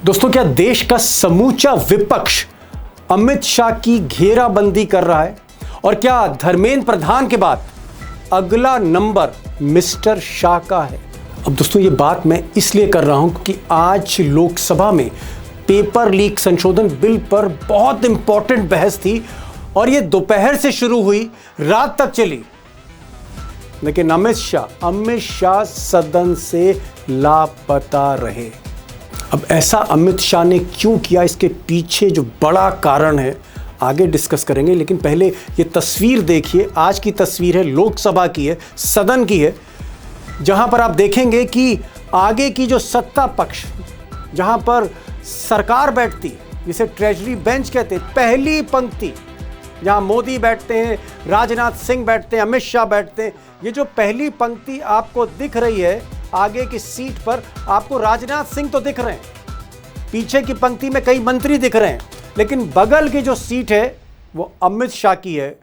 दोस्तों, क्या देश का समूचा विपक्ष अमित शाह की घेराबंदी कर रहा है? और क्या धर्मेंद्र प्रधान के बाद अगला नंबर मिस्टर शाह का है? अब दोस्तों, ये बात मैं इसलिए कर रहा हूं क्योंकि आज लोकसभा में पेपर लीक संशोधन बिल पर बहुत इंपॉर्टेंट बहस थी और ये दोपहर से शुरू हुई, रात तक चली। लेकिन अमित शाह सदन से लापता रहे। अब ऐसा अमित शाह ने क्यों किया, इसके पीछे जो बड़ा कारण है आगे डिस्कस करेंगे। लेकिन पहले ये तस्वीर देखिए। आज की तस्वीर है, लोकसभा की है, सदन की है, जहां पर आप देखेंगे कि आगे की जो सत्ता पक्ष, जहां पर सरकार बैठती, जिसे ट्रेजरी बेंच कहते हैं, पहली पंक्ति, जहां मोदी बैठते हैं, राजनाथ सिंह बैठते हैं, अमित शाह बैठते हैं, ये जो पहली पंक्ति आपको दिख रही है आगे की सीट पर, आपको राजनाथ सिंह तो दिख रहे हैं, पीछे की पंक्ति में कई मंत्री दिख रहे हैं, लेकिन बगल की जो सीट है वो अमित शाह की है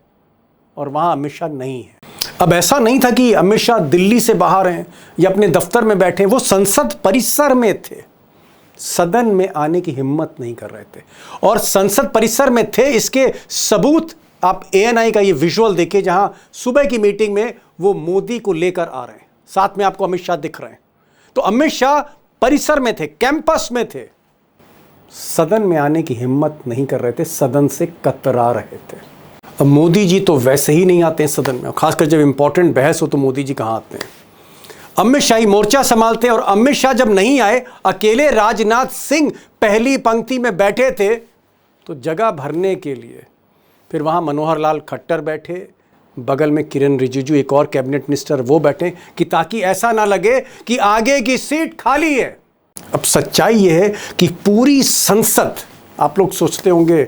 और वहां अमित शाह नहीं है। अब ऐसा नहीं था कि अमित शाह दिल्ली से बाहर हैं या अपने दफ्तर में बैठे, वो संसद परिसर में थे, सदन में आने की हिम्मत नहीं कर रहे थे। और संसद परिसर में थे, इसके सबूत आप ANI का ये विजुअल देखिए, जहां सुबह की मीटिंग में वो मोदी को लेकर आ रहे हैं, साथ में आपको अमित शाह दिख रहे हैं। तो अमित शाह परिसर में थे, कैंपस में थे, सदन में आने की हिम्मत नहीं कर रहे थे, सदन से कतरा रहे थे। अब मोदी जी तो वैसे ही नहीं आते हैं सदन में, खासकर जब इंपॉर्टेंट बहस हो तो मोदी जी कहां आते हैं। अमित शाह ही मोर्चा संभालते हैं और अमित शाह जब नहीं आए, अकेले राजनाथ सिंह पहली पंक्ति में बैठे थे, तो जगह भरने के लिए फिर वहां मनोहर लाल खट्टर बैठे, बगल में किरण रिजिजू, एक और कैबिनेट मिनिस्टर, वो बैठे कि ताकि ऐसा ना लगे कि आगे की सीट खाली है। अब सच्चाई यह है कि पूरी संसद, आप लोग सोचते होंगे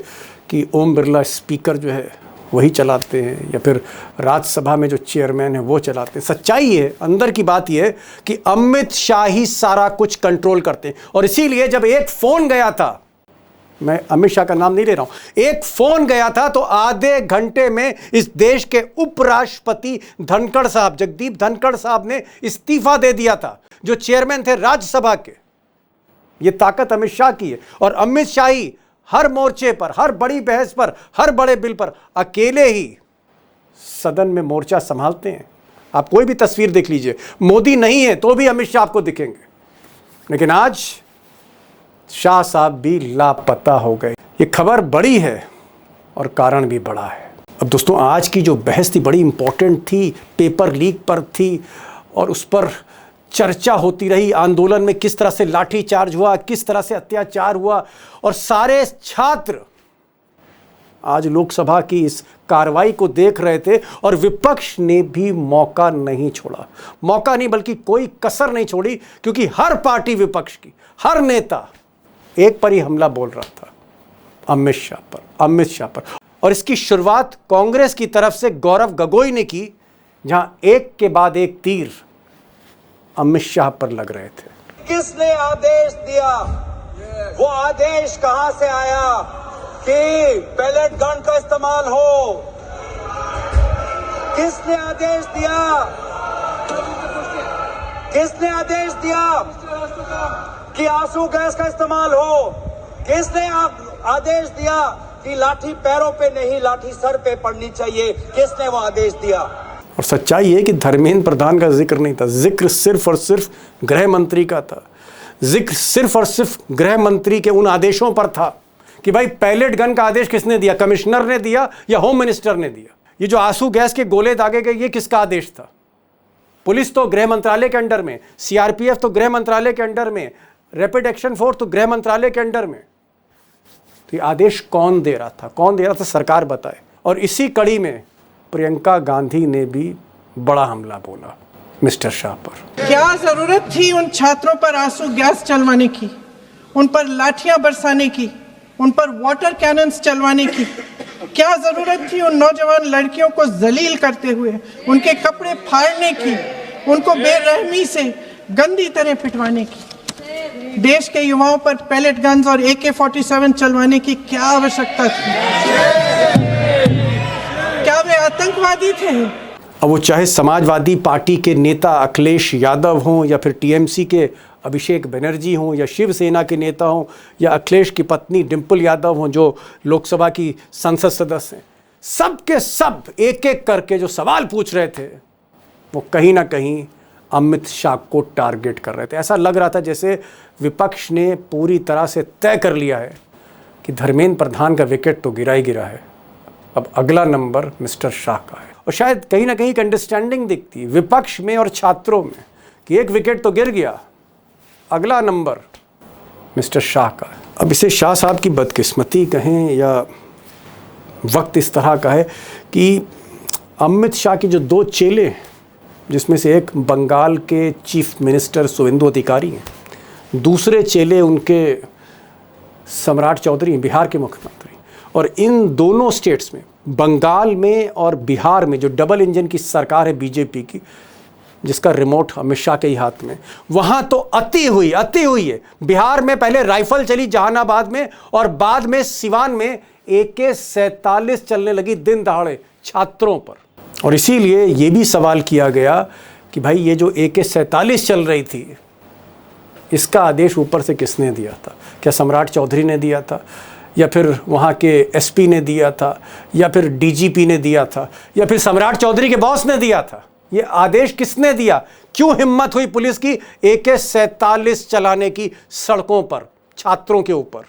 कि ओम बिरला स्पीकर जो है वही चलाते हैं या फिर राज्यसभा में जो चेयरमैन है वो चलाते हैं। सच्चाई ये है, अंदर की बात ये है कि अमित शाह ही सारा कुछ कंट्रोल करते हैं। और इसीलिए जब एक फोन गया था, मैं अमित शाह का नाम नहीं ले रहा हूं, एक फोन गया था तो आधे घंटे में इस देश के उपराष्ट्रपति धनखड़ साहब, जगदीप धनखड़ साहब ने इस्तीफा दे दिया था, जो चेयरमैन थे राज्यसभा के। यह ताकत अमित शाह की है। और अमित शाह ही हर मोर्चे पर, हर बड़ी बहस पर, हर बड़े बिल पर अकेले ही सदन में मोर्चा संभालते हैं। आप कोई भी तस्वीर देख लीजिए, मोदी नहीं है तो भी अमित शाह आपको दिखेंगे। लेकिन आज शाह साहब भी लापता हो गए। ये खबर बड़ी है और कारण भी बड़ा है। अब दोस्तों, आज की जो बहस थी बड़ी इंपॉर्टेंट थी, पेपर लीक पर थी और उस पर चर्चा होती रही। आंदोलन में किस तरह से लाठीचार्ज हुआ, किस तरह से अत्याचार हुआ, और सारे छात्र आज लोकसभा की इस कार्रवाई को देख रहे थे और विपक्ष ने भी मौका नहीं छोड़ा। मौका नहीं बल्कि कोई कसर नहीं छोड़ी, क्योंकि हर पार्टी विपक्ष की, हर नेता एक पर ही हमला बोल रहा था, अमित शाह पर। और इसकी शुरुआत कांग्रेस की तरफ से गौरव गोगोई ने की, जहां एक के बाद एक तीर अमित शाह पर लग रहे थे। किसने आदेश दिया? वो आदेश कहां से आया कि पैलेट गन का इस्तेमाल हो? किसने आदेश दिया? किसने आदेश दिया कि आंसू गैस का इस्तेमाल हो? किसने आदेश दिया कि लाठी पैरों पे नहीं, लाठी सर पे पड़नी चाहिए? किसने वो आदेश दिया? और सच्चाई है कि धर्मेंद्र प्रधान का जिक्र नहीं था, जिक्र सिर्फ और सिर्फ गृह मंत्री का था। जिक्र सिर्फ और सिर्फ गृह मंत्री के उन आदेशों पर था कि भाई पैलेट गन का आदेश किसने दिया, कमिश्नर ने दिया या होम मिनिस्टर ने दिया? ये जो आंसू गैस के गोले दागे गए, ये किसका आदेश था? पुलिस तो गृह मंत्रालय के अंडर में, CRPF तो गृह मंत्रालय के अंडर में, रैपिड एक्शन फोर्स तो गृह मंत्रालय के अंडर में। तो ये आदेश कौन दे रहा था? कौन दे रहा था? सरकार बताए। और इसी कड़ी में प्रियंका गांधी ने भी बड़ा हमला बोला मिस्टर शाह पर। क्या जरूरत थी उन छात्रों पर आंसू गैस चलवाने की, उन पर लाठियां बरसाने की, उन पर वाटर कैनन्स चलवाने की? क्या जरूरत थी उन नौजवान लड़कियों को जलील करते हुए उनके कपड़े फाड़ने की, उनको बेरहमी से गंदी तरह पिटवाने की? देश के युवाओं पर पैलेट गन्स और AK-47 चलवाने की क्या आवश्यकता थी? क्या वे आतंकवादी थे? अब वो चाहे समाजवादी पार्टी के नेता अखिलेश यादव हों या फिर TMC के अभिषेक बनर्जी हों या शिवसेना के नेता हों या अखिलेश की पत्नी डिम्पल यादव हों जो लोकसभा की संसद सदस्य हैं, सब के सब एक एक करके जो सवाल पूछ रहे थे वो कहीं ना कहीं अमित शाह को टारगेट कर रहे थे। ऐसा लग रहा था जैसे विपक्ष ने पूरी तरह से तय कर लिया है कि धर्मेंद्र प्रधान का विकेट तो गिरा ही गिरा है, अब अगला नंबर मिस्टर शाह का है। और शायद कहीं ना कहीं एक अंडरस्टैंडिंग दिखती विपक्ष में और छात्रों में कि एक विकेट तो गिर गया, अगला नंबर मिस्टर शाह का है। अब इसे शाह साहब की बदकिस्मती कहें या वक्त इस तरह का है कि अमित शाह के जो दो चेले हैं, जिसमें से एक बंगाल के चीफ मिनिस्टर शुवेंदु अधिकारी हैं, दूसरे चेले उनके सम्राट चौधरी हैं, बिहार के मुख्यमंत्री। और इन दोनों स्टेट्स में, बंगाल में और बिहार में, जो डबल इंजन की सरकार है बीजेपी की, जिसका रिमोट अमित शाह के ही हाथ में, वहाँ तो अति हुई है। बिहार में पहले राइफल चली जहानाबाद में और बाद में सिवान में AK-47 चलने लगी दिन दहाड़े छात्रों पर। और इसीलिए ये भी सवाल किया गया कि भाई ये जो AK-47 चल रही थी, इसका आदेश ऊपर से किसने दिया था? क्या सम्राट चौधरी ने दिया था, या फिर वहाँ के SP ने दिया था, या फिर DGP ने दिया था, या फिर सम्राट चौधरी के बॉस ने दिया था? ये आदेश किसने दिया? क्यों हिम्मत हुई पुलिस की AK-47 चलाने की सड़कों पर छात्रों के ऊपर?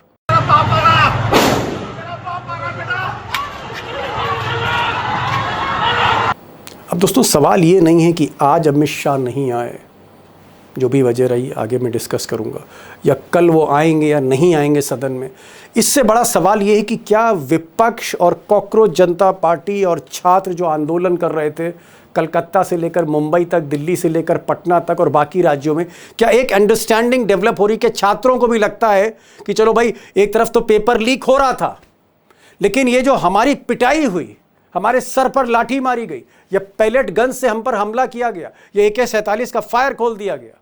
अब दोस्तों सवाल ये नहीं है कि आज अमित शाह नहीं आए, जो भी वजह रही आगे मैं डिस्कस करूंगा, या कल वो आएंगे या नहीं आएंगे सदन में। इससे बड़ा सवाल ये है कि क्या विपक्ष और कॉकरोच जनता पार्टी और छात्र जो आंदोलन कर रहे थे कलकत्ता से लेकर मुंबई तक, दिल्ली से लेकर पटना तक और बाकी राज्यों में, क्या एक अंडरस्टैंडिंग डेवलप हो रही कि छात्रों को भी लगता है कि चलो भाई एक तरफ तो पेपर लीक हो रहा था, लेकिन ये जो हमारी पिटाई हुई, हमारे सर पर लाठी मारी गई, या पैलेट गन से हम पर हमला किया गया, या AK-47 का फायर खोल दिया गया,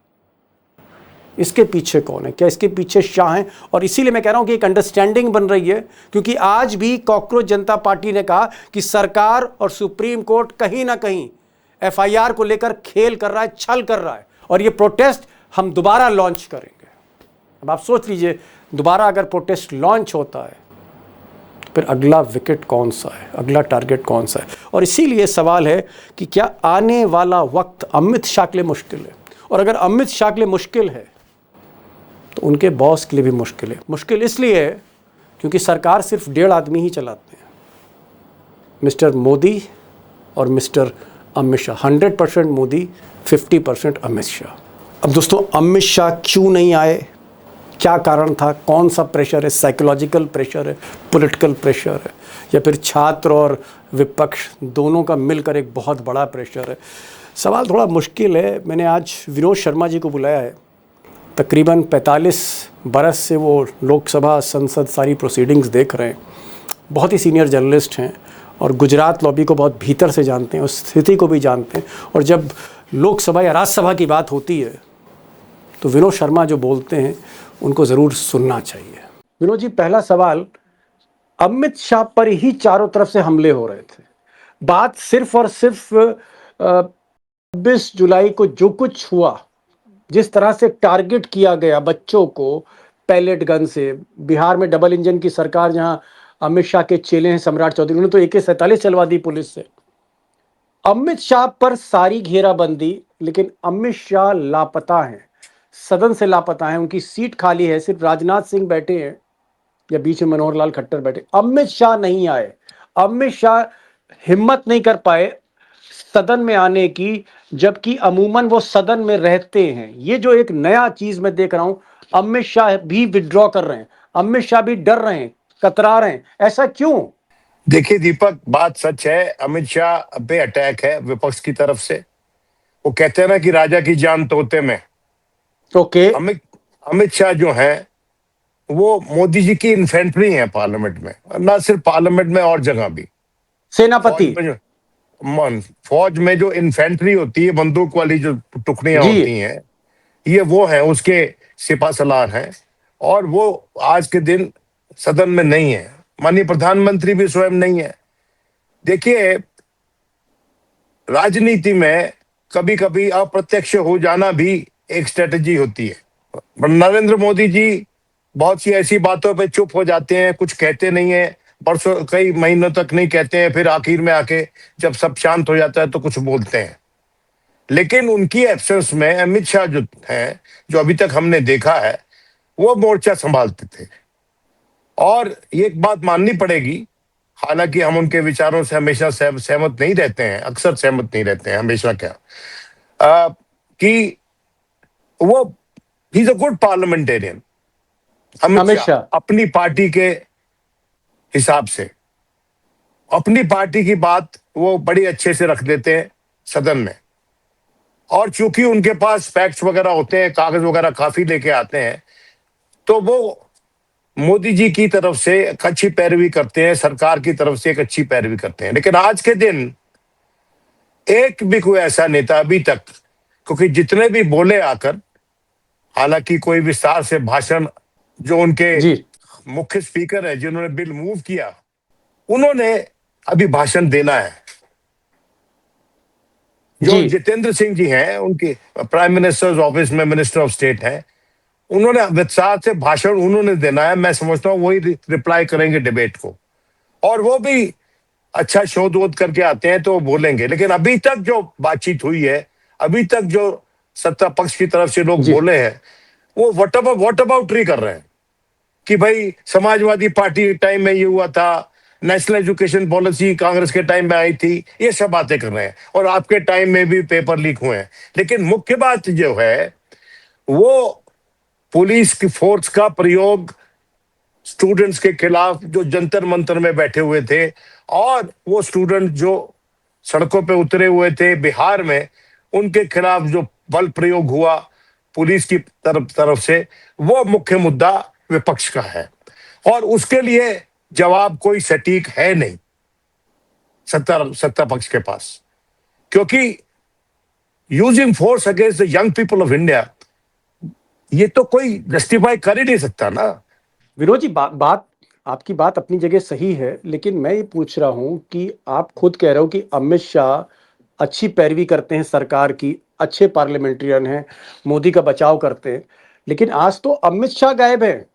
इसके पीछे कौन है? क्या इसके पीछे शाह हैं? और इसीलिए मैं कह रहा हूं कि एक अंडरस्टैंडिंग बन रही है, क्योंकि आज भी कॉकरोच जनता पार्टी ने कहा कि सरकार और सुप्रीम कोर्ट कहीं ना कहीं FIR को लेकर खेल कर रहा है, छल कर रहा है, और ये प्रोटेस्ट हम दोबारा लॉन्च करेंगे। अब आप सोच लीजिए, दोबारा अगर प्रोटेस्ट लॉन्च होता है फिर अगला विकेट कौन सा है, अगला टारगेट कौन सा है? और इसीलिए सवाल है कि क्या आने वाला वक्त अमित शाह के लिए मुश्किल है? और अगर अमित शाह के लिए मुश्किल है तो उनके बॉस के लिए भी मुश्किल है। मुश्किल इसलिए है क्योंकि सरकार सिर्फ 1.5 आदमी ही चलाते हैं, मिस्टर मोदी और मिस्टर अमित शाह। 100% मोदी, 50% अमित शाह। अब दोस्तों अमित शाह क्यों नहीं आए, क्या कारण था, कौन सा प्रेशर है? साइकोलॉजिकल प्रेशर है, पॉलिटिकल प्रेशर है, या फिर छात्र और विपक्ष दोनों का मिलकर एक बहुत बड़ा प्रेशर है? सवाल थोड़ा मुश्किल है। मैंने आज विनोद शर्मा जी को बुलाया है। तकरीबन 45 बरस से वो लोकसभा, संसद, सारी प्रोसीडिंग्स देख रहे हैं। बहुत ही सीनियर जर्नलिस्ट हैं और गुजरात लॉबी को बहुत भीतर से जानते हैं, उस स्थिति को भी जानते हैं। और जब लोकसभा या राज्यसभा की बात होती है तो विनोद शर्मा जो बोलते हैं उनको ज़रूर सुनना चाहिए। विनोद जी, पहला सवाल, अमित शाह पर ही चारों तरफ से हमले हो रहे थे। बात सिर्फ और सिर्फ 26 जुलाई को जो कुछ हुआ, जिस तरह से टारगेट किया गया बच्चों को पैलेट गन से, बिहार में डबल इंजन की सरकार जहां अमित शाह के चेले हैं सम्राट चौधरी, उन्होंने तो AK-47 चलवा दी पुलिस से। अमित शाह पर सारी घेराबंदी, लेकिन अमित शाह लापता हैं, सदन से लापता हैं, उनकी सीट खाली है, सिर्फ राजनाथ सिंह बैठे हैं या बीच में मनोहर लाल खट्टर बैठे। अमित शाह नहीं आए, अमित शाह हिम्मत नहीं कर पाए सदन में आने की, जबकि अमूमन वो सदन में रहते हैं। ये जो एक नया चीज मैं देख रहा हूं, अमित शाह भी विड्रॉ कर रहे हैं, अमित शाह भी डर रहे हैं, कतरा रहे हैं। ऐसा क्यों? देखिए दीपक, बात सच है, अमित शाह पे अटैक है विपक्ष की तरफ से। वो कहते हैं ना कि राजा की जान तोते में। ओके। अमित शाह जो है वो मोदी जी की इन्फेंट्री है पार्लियामेंट में, ना सिर्फ पार्लियामेंट में और जगह भी। सेनापति, फौज में जो इन्फेंट्री होती है, बंदूक वाली जो टुकड़ियां होती हैं, ये वो है, उसके सिपा सलार हैं। और वो आज के दिन सदन में नहीं है, माननीय प्रधानमंत्री भी स्वयं नहीं है। देखिए, राजनीति में कभी कभी अप्रत्यक्ष हो जाना भी एक स्ट्रेटजी होती है। नरेंद्र मोदी जी बहुत सी ऐसी बातों पे चुप हो जाते हैं, कुछ कहते नहीं है, बरसों कई महीनों तक नहीं कहते हैं, फिर आखिर में आके जब सब शांत हो जाता है तो कुछ बोलते हैं। लेकिन उनकी एब्सेंस में अमित शाह जो हैं, जो अभी तक हमने देखा है, वो मोर्चा संभालते थे। और ये एक बात माननी पड़ेगी, हालांकि हम उनके विचारों से हमेशा सहमत नहीं रहते हैं, अक्सर सहमत नहीं रहते हैं, हमेशा क्या कि वो he is a good parliamentarian. Amit Amit Shah Shah. अपनी पार्टी के हिसाब से अपनी पार्टी की बात वो बड़ी अच्छे से रख देते हैं सदन में, और चूंकि उनके पास फैक्ट्स वगैरह होते हैं, कागज वगैरह काफी लेके आते हैं, तो वो मोदी जी की तरफ से एक अच्छी पैरवी करते हैं, सरकार की तरफ से एक अच्छी पैरवी करते हैं। लेकिन आज के दिन एक भी कोई ऐसा नेता अभी तक, क्योंकि जितने भी बोले आकर, हालांकि कोई विस्तार से भाषण, जो उनके जी मुख्य स्पीकर है जिन्होंने बिल मूव किया, उन्होंने अभी भाषण देना है। जो जी जितेंद्र सिंह जी हैं, उनके प्राइम मिनिस्टर्स ऑफिस में मिनिस्टर ऑफ स्टेट हैं, उन्होंने विस्तार से भाषण उन्होंने देना है। मैं समझता हूँ वही रिप्लाई करेंगे डिबेट को, और वो भी अच्छा शोध वोध करके आते हैं तो वो बोलेंगे। लेकिन अभी तक जो बातचीत हुई है, अभी तक जो सत्ता पक्ष की तरफ से लोग जी बोले हैं, वो वॉट अबाउटरी कर रहे हैं कि भाई समाजवादी पार्टी टाइम में ये हुआ था, नेशनल एजुकेशन पॉलिसी कांग्रेस के टाइम में आई थी, ये सब बातें कर रहे हैं, और आपके टाइम में भी पेपर लीक हुए हैं। लेकिन मुख्य बात जो है, वो पुलिस की फोर्स का प्रयोग स्टूडेंट्स के खिलाफ जो जंतर मंतर में बैठे हुए थे, और वो स्टूडेंट जो सड़कों पे उतरे हुए थे बिहार में, उनके खिलाफ जो बल प्रयोग हुआ पुलिस की तरफ से, वो मुख्य मुद्दा विपक्ष का है। और उसके लिए जवाब कोई सटीक है नहीं सत्ता पक्ष के पास, क्योंकि using force against the young people of India, ये तो कोई जस्टिफाई कर ही नहीं सकता ना। विनोद जी, बात आपकी बात अपनी जगह सही है, लेकिन मैं ये पूछ रहा हूं कि आप खुद कह रहे हो कि अमित शाह अच्छी पैरवी करते हैं सरकार की, अच्छे पार्लियामेंट्रियन हैं, मोदी का बचाव करते हैं, लेकिन आज तो अमित शाह गायब है।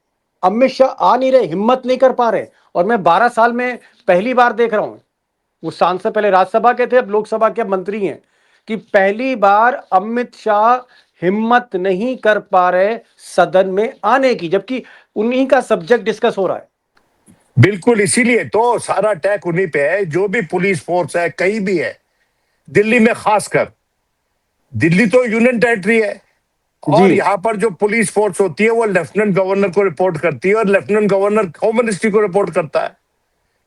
अमित शाह आ नहीं रहे, हिम्मत नहीं कर पा रहे। और मैं 12 साल में पहली बार देख रहा हूं, वो सांसद पहले राज्यसभा के थे, अब लोकसभा के मंत्री हैं, कि पहली बार अमित शाह हिम्मत नहीं कर पा रहे सदन में आने की, जबकि उन्हीं का सब्जेक्ट डिस्कस हो रहा है। बिल्कुल, इसीलिए तो सारा अटैक उन्हीं पे है। जो भी पुलिस फोर्स है कहीं भी है, दिल्ली में खासकर, दिल्ली तो यूनियन टेरिटरी है, और जी यहाँ पर जो पुलिस फोर्स होती है वो लेफ्टिनेंट गवर्नर को रिपोर्ट करती है, और लेफ्टिनेंट गवर्नर होम मिनिस्ट्री को रिपोर्ट करता है।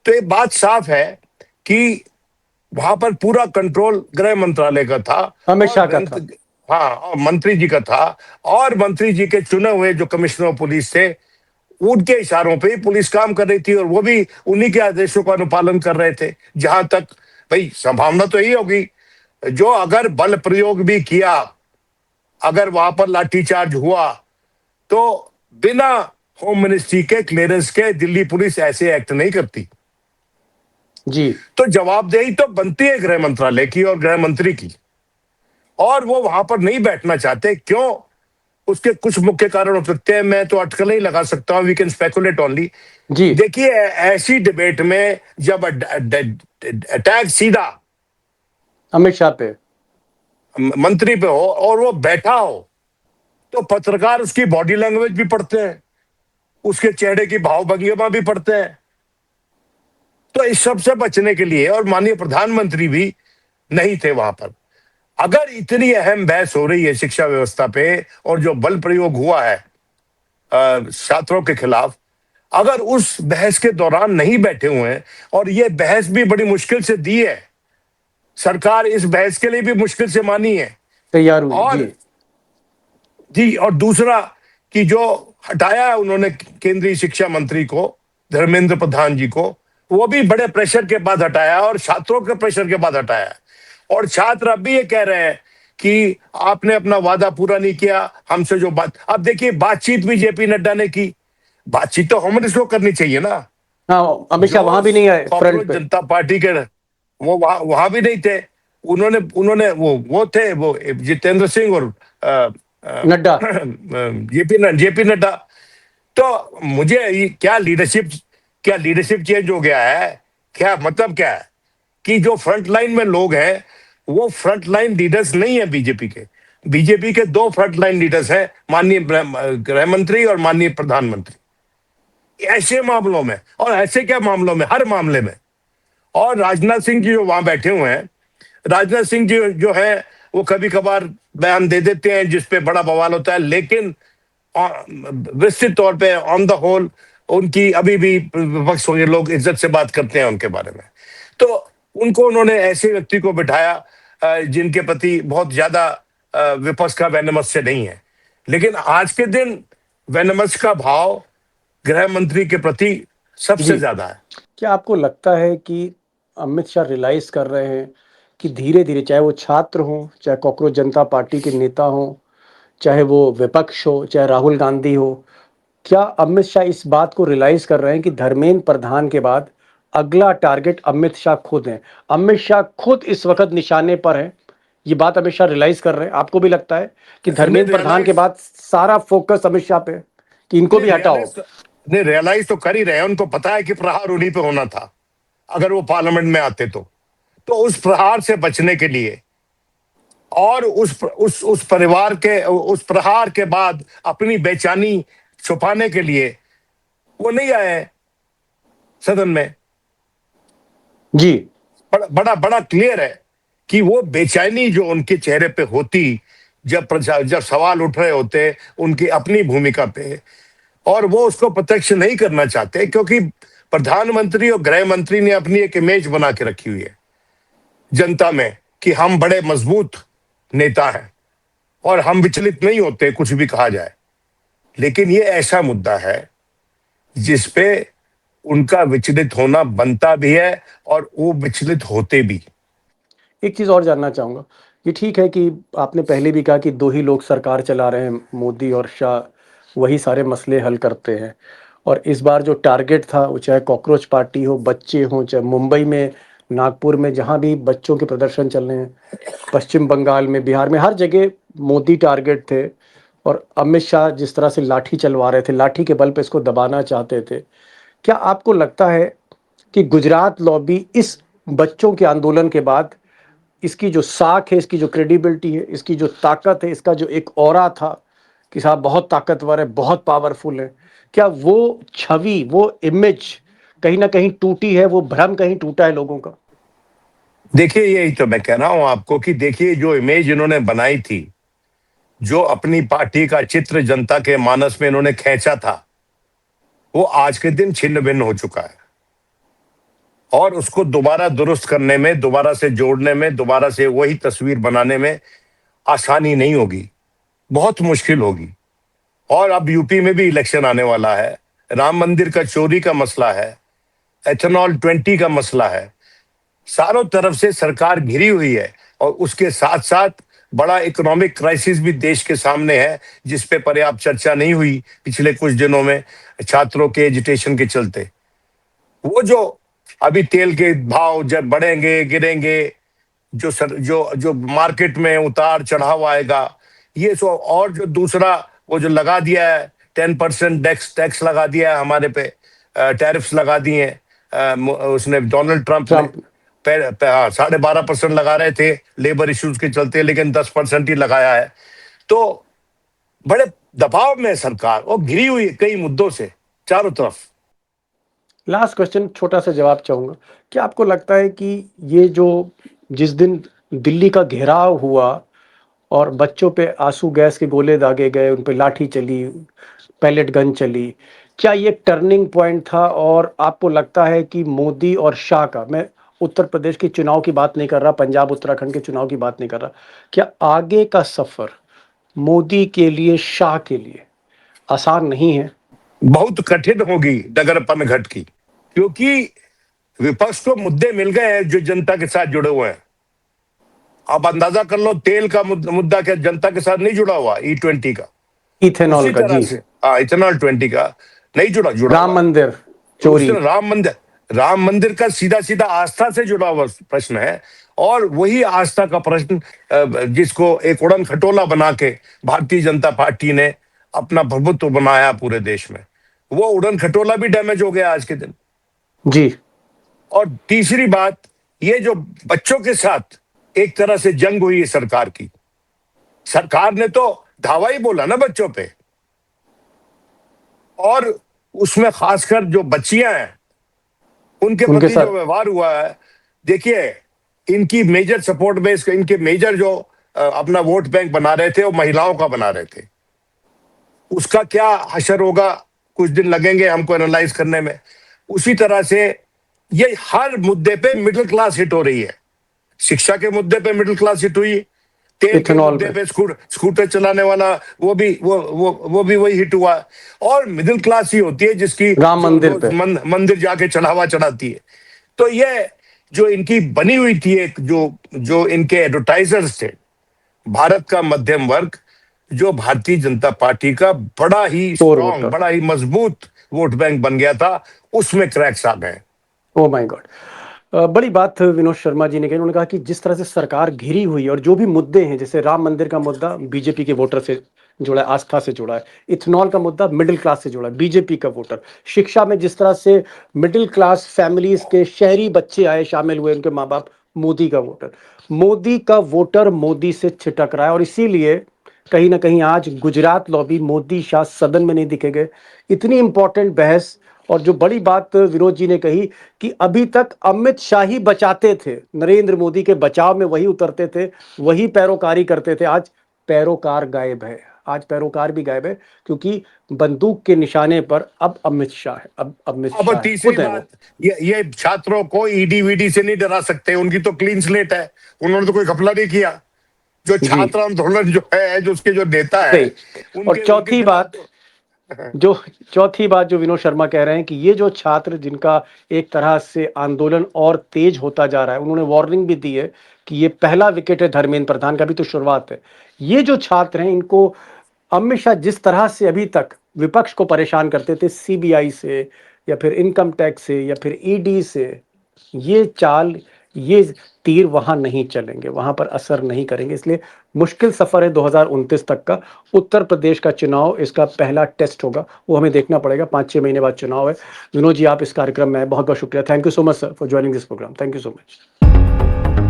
तो ये बात साफ है कि वहां पर पूरा कंट्रोल गृह मंत्रालय का था, अमित शाह का था। हाँ, और मंत्री जी का था, और मंत्री जी के चुने हुए जो कमिश्नर ऑफ पुलिस थे, उनके इशारों पे ही पुलिस काम कर रही थी, और वो भी उन्हीं के आदेशों का अनुपालन कर रहे थे। जहां तक भाई संभावना तो यही होगी, जो अगर बल प्रयोग भी किया, अगर वहां पर लाठीचार्ज हुआ, तो बिना होम मिनिस्ट्री के क्लियरेंस के दिल्ली पुलिस ऐसे एक्ट नहीं करती। जी तो जवाबदेही तो बनती है गृह मंत्रालय की और गृह मंत्री की, और वो वहां पर नहीं बैठना चाहते। क्यों? उसके कुछ मुख्य कारण हो सकते हैं, मैं तो अटकल नहीं लगा सकता हूं, वी कैन स्पेकुलेट ओनली। जी देखिए, ऐसी डिबेट में जब अटैक सीधा अमित शाह पे, मंत्री पे हो और वो बैठा हो, तो पत्रकार उसकी बॉडी लैंग्वेज भी पढ़ते हैं, उसके चेहरे की भाव भंगिमा भी पढ़ते हैं। तो इस सब से बचने के लिए, और माननीय प्रधानमंत्री भी नहीं थे वहां पर, अगर इतनी अहम बहस हो रही है शिक्षा व्यवस्था पे, और जो बल प्रयोग हुआ है छात्रों के खिलाफ, अगर उस बहस के दौरान नहीं बैठे हुए हैं, और ये बहस भी बड़ी मुश्किल से दी है, सरकार इस बहस के लिए भी मुश्किल से मानी है, तैयार हुई। और जी जी, और दूसरा कि जो हटाया उन्होंने केंद्रीय शिक्षा मंत्री को, धर्मेंद्र प्रधान जी को, वो भी बड़े प्रेशर के बाद हटाया, और छात्रों के प्रेशर के बाद हटाया। और छात्र अब भी ये कह रहे हैं कि आपने अपना वादा पूरा नहीं किया हमसे। जो बात, अब देखिए, बातचीत भी जेपी नड्डा ने की, बातचीत तो होम मिनिस्टर को करनी चाहिए ना। हाँ, अमित शाह वहां भी नहीं आए फ्रंट पे। जनता पार्टी के वो वहां भी नहीं थे। उन्होंने वो थे, वो जितेंद्र सिंह और नड्डा। जेपी नड्डा। तो मुझे क्या लीडरशिप चेंज हो गया है? क्या मतलब क्या है कि जो फ्रंट लाइन में लोग हैं वो फ्रंट लाइन लीडर्स नहीं है बीजेपी के। बीजेपी के दो फ्रंट लाइन लीडर्स हैं, माननीय गृह मंत्री और माननीय प्रधानमंत्री। ऐसे मामलों में, और ऐसे क्या मामलों में, हर मामले में। और राजनाथ सिंह जी जो वहां बैठे हुए हैं, राजनाथ सिंह जी जो है वो कभी कभार बयान दे देते हैं जिसपे बड़ा बवाल होता है, लेकिन विस्तृत तौर पे ऑन द होल उनकी अभी भी विपक्ष के लोग इज्जत से बात करते हैं उनके बारे में। तो उनको उन्होंने ऐसे व्यक्ति को बिठाया जिनके प्रति बहुत ज्यादा विपक्ष का वैनमस्य नहीं है। लेकिन आज के दिन वैनमस्य का भाव गृह मंत्री के प्रति सबसे ज्यादा है। क्या आपको लगता है कि अमित शाह रियलाइज कर रहे हैं कि धीरे धीरे, चाहे वो छात्र हो, चाहे कॉकरोच जनता पार्टी के नेता हो, चाहे वो विपक्ष हो, चाहे राहुल गांधी हो, क्या अमित शाह इस बात को रियलाइज कर रहे हैं कि धर्मेंद्र प्रधान के बाद अगला टारगेट अमित शाह खुद है? अमित शाह खुद इस वक्त निशाने पर है, ये बात अमित शाह रियलाइज कर रहे हैं? आपको भी लगता है कि धर्मेंद्र प्रधान के बाद सारा फोकस अमित शाह पे है कि इनको भी हटाओ? नहीं, रियलाइज तो कर ही रहे हैं। उनको पता है कि प्रहार उन्हीं पे होना था अगर वो पार्लियामेंट में आते तो उस प्रहार से बचने के लिए और उस परिवार के उस प्रहार के बाद अपनी बेचैनी छुपाने के लिए वो नहीं आए सदन में। जी, बड़ा क्लियर है कि वो बेचैनी जो उनके चेहरे पे होती जब सवाल उठ रहे होते उनकी अपनी भूमिका पे, और वो उसको प्रत्यक्ष नहीं करना चाहते क्योंकि प्रधानमंत्री और गृह मंत्री ने अपनी एक इमेज बना के रखी हुई है जनता में कि हम बड़े मजबूत नेता हैं और हम विचलित नहीं होते कुछ भी कहा जाए। लेकिन ये ऐसा मुद्दा है जिसपे उनका विचलित होना बनता भी है और वो विचलित होते भी। एक चीज और जानना चाहूंगा, ये ठीक है कि आपने पहले भी कहा कि दो ही लोग सरकार चला रहे हैं, मोदी और शाह, वही सारे मसले हल करते हैं, और इस बार जो टारगेट था वो चाहे कॉकरोच पार्टी हो, बच्चे हों, चाहे मुंबई में, नागपुर में जहाँ भी बच्चों के प्रदर्शन चल रहे हैं, पश्चिम बंगाल में, बिहार में, हर जगह मोदी टारगेट थे। और अमित शाह जिस तरह से लाठी चलवा रहे थे, लाठी के बल पे इसको दबाना चाहते थे। क्या आपको लगता है कि गुजरात लॉबी इस बच्चों के आंदोलन के बाद इसकी जो साख है, इसकी जो क्रेडिबिलिटी है, इसकी जो ताकत है, इसका जो एक ऑरा था कि साहब बहुत ताकतवर है, बहुत पावरफुल है, क्या वो छवि, वो इमेज कहीं ना कहीं टूटी है, वो भ्रम कहीं टूटा है लोगों का? देखिए, यही तो मैं कह रहा हूं आपको कि देखिए जो इमेज इन्होंने बनाई थी, जो अपनी पार्टी का चित्र जनता के मानस में इन्होंने खींचा था, वो आज के दिन छिन्न भिन्न हो चुका है। और उसको दोबारा दुरुस्त करने में, दोबारा से जोड़ने में, दोबारा से वही तस्वीर बनाने में आसानी नहीं होगी, बहुत मुश्किल होगी। और अब यूपी में भी इलेक्शन आने वाला है, राम मंदिर का चोरी का मसला है, एथेनॉल 20 का मसला है, चारों तरफ से सरकार घिरी हुई है और उसके साथ साथ बड़ा इकोनॉमिक क्राइसिस भी देश के सामने है जिस पे पर्याप्त चर्चा नहीं हुई पिछले कुछ दिनों में छात्रों के एजिटेशन के चलते। वो जो अभी तेल के भाव जब बढ़ेंगे गिरेंगे, जो मार्केट में उतार चढ़ाव आएगा, ये सो, और जो दूसरा वो जो लगा दिया है 10% टैक्स लगा दिया है हमारे पे, टैरिफ्स लगा दिए हैं उसने, डोनाल्ड ट्रंप ने 12.5% लगा रहे थे लेबर इश्यूज के चलते, लेकिन 10% ही लगाया है। तो बड़े दबाव में सरकार और घिरी हुई कई मुद्दों से चारों तरफ। लास्ट क्वेश्चन, छोटा सा जवाब चाहूंगा। क्या आपको लगता है कि ये जो जिस दिन दिल्ली का घेराव हुआ और बच्चों पे आंसू गैस के गोले दागे गए, उन पे लाठी चली, पैलेट गन चली, क्या ये टर्निंग पॉइंट था? और आपको लगता है कि मोदी और शाह का, मैं उत्तर प्रदेश के चुनाव की बात नहीं कर रहा, पंजाब उत्तराखंड के चुनाव की बात नहीं कर रहा, क्या आगे का सफर मोदी के लिए, शाह के लिए आसान नहीं है? बहुत कठिन होगी डगर पनघट की, क्योंकि विपक्ष को मुद्दे मिल गए हैं जो जनता के साथ जुड़े हुए हैं। आप अंदाजा कर लो, तेल का मुद्दा क्या जनता के साथ नहीं जुड़ा हुआ? E20 का, इथेनॉल का, जी, इथेनॉल 20 का नहीं जुड़ा राम मंदिर चोरी, राम मंदिर का सीधा सीधा आस्था से जुड़ा हुआ प्रश्न है। और वही आस्था का प्रश्न जिसको एक उड़न खटोला बना के भारतीय जनता पार्टी ने अपना प्रभुत्व बनाया पूरे देश में, वो उड़न खटोला भी डैमेज हो गया आज के दिन। जी। और तीसरी बात, ये जो बच्चों के साथ एक तरह से जंग हुई है सरकार की, सरकार ने तो धावा ही बोला ना बच्चों पे, और उसमें खासकर जो बच्चियां हैं उनके प्रति जो व्यवहार हुआ है, देखिए इनकी मेजर सपोर्ट बेस, इनके मेजर जो अपना वोट बैंक बना रहे थे वो महिलाओं का बना रहे थे। उसका क्या हशर होगा, कुछ दिन लगेंगे हमको एनालाइज करने में। उसी तरह से ये हर मुद्दे पे मिडिल क्लास हिट हो रही है। शिक्षा के मुद्दे पे मिडिल क्लास हिट हुई, तेल के मुद्दे पे स्कूटर चलाने वाला वो भी वही हिट हुआ। और मिडिल क्लास ही होती है जिसकी राम मंदिर पे मंदिर जाके चढ़ावा चढ़ाती है। तो ये जो इनकी बनी हुई थी एक जो इनके एडवर्टाइजर्स थे, भारत का मध्यम वर्ग, जो भारतीय जनता पार्टी का बड़ा ही स्ट्रॉन्ग, बड़ा ही मजबूत वोट बैंक बन गया था, उसमें क्रैक्स आ गए। Oh my God. बड़ी बात विनोद शर्मा जी ने कही। उन्होंने कहा कि जिस तरह से सरकार घिरी हुई है और जो भी मुद्दे हैं, जैसे राम मंदिर का मुद्दा बीजेपी के वोटर से जुड़ा है, आस्था से जुड़ा है, इथेनॉल का मुद्दा मिडिल क्लास से जुड़ा है, बीजेपी का वोटर, शिक्षा में जिस तरह से मिडिल क्लास फैमिलीज के शहरी बच्चे आए, शामिल हुए, उनके माँ बाप, मोदी का वोटर मोदी से छिटक रहा है। और इसीलिए कहीं ना कहीं आज गुजरात लॉबी, मोदी शाह सदन में नहीं दिखे गए। इतनी इंपॉर्टेंट बहस। और जो बड़ी बात विनोद जी ने कही कि अभी तक अमित शाह ही बचाते थे, नरेंद्र मोदी के बचाव में वही उतरते थे, वही पैरोकारी करते थे। आज पैरोकार गायब है, आज पैरोकार भी गायब है, क्योंकि बंदूक के निशाने पर अब अमित शाह है। अब अमित शाह अब तीसरी बात, ये छात्रों को ईडी वीडी से नहीं डरा सकते, उनकी तो क्लीन स्लेट है, उन्होंने तो कोई घपला नहीं किया। जो छात्र आंदोलन जो है, जो उसके जो नेता है, और चौथी बात जो विनोद शर्मा कह रहे हैं कि ये जो छात्र जिनका एक तरह से आंदोलन और तेज होता जा रहा है, उन्होंने वार्निंग भी दी है कि ये पहला विकेट है धर्मेंद्र प्रधान का, भी तो शुरुआत है। ये जो छात्र हैं, इनको अमित शाह जिस तरह से अभी तक विपक्ष को परेशान करते थे, सीबीआई से या फिर इनकम टैक्स से या फिर ईडी से, ये चाल, ये तीर वहां नहीं चलेंगे, वहां पर असर नहीं करेंगे। इसलिए मुश्किल सफर है 2029 तक का। उत्तर प्रदेश का चुनाव इसका पहला टेस्ट होगा, वो हमें देखना पड़ेगा। 5-6 महीने बाद चुनाव है। विनोद जी, आप इस कार्यक्रम में बहुत बहुत शुक्रिया। Thank you so much sir for joining this programme. Thank you so much.